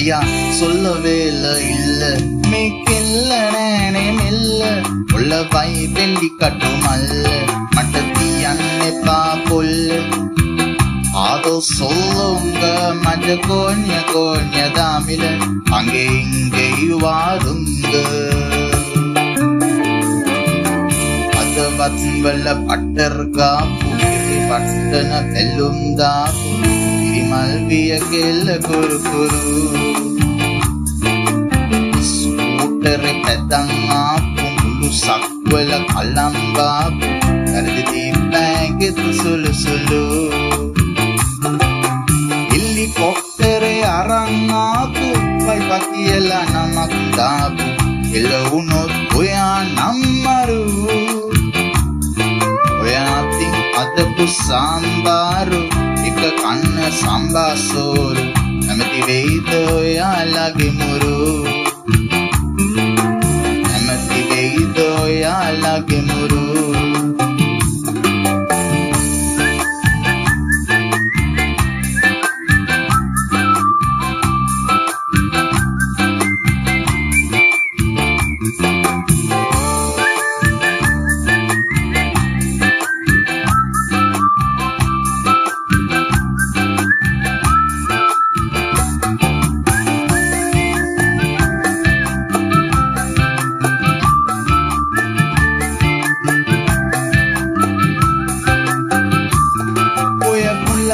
ஐயா சொல்லவே இல்ல மேற்கில்ல நேனே மெல்ல உள்ள வை வெள்ளி கட்டும் அல்ல மட்டத்தி அன்னை பாப்புல்ல ஆதோ சொல்லுங்க மஜ கோண்ய தாமில அங்கே இங்கே வாருங்க අදවත් වල පටර්ගා පුකිරි වට්ටන බැලුම් දාපු ඉරිමල් විය කෙල්ල කුරු කුරු ස්කූටරේ පැදන් ආපු මුළු සක්වල කලම් ගාපු හරිදි බෑගේ සුළු සුළු හෙලිකොප්ටරේ අරන් ආපු වයිපා කියලා නමක් දාපු එළ වුණොත් ඔයා නම්මරු ඔයාතින් අදපු සම්බාරු එක කන්න සම්බාසෝරු නැමති වෙයිද ඔයාලගේ මුරු නැමති වෙයිද ඔයාලගේ මුරු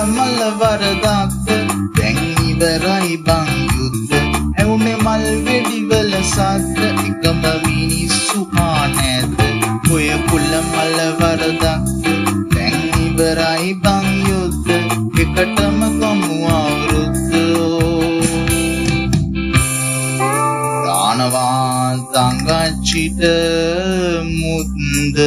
මල්ල වරදක්ද දැන් ඉවරයි බං යුද්ධ ඇවුනේ මල් වෙඩි වල සද්ද එකම මිනිස්සු හා නැද්ද ඔය කුල මල්ල වරදක්ද දැන් ඉවරයි බං යුද්ධ එකටම කමු අවුරුද්ද දානවා තංගච්චිට මුද්ද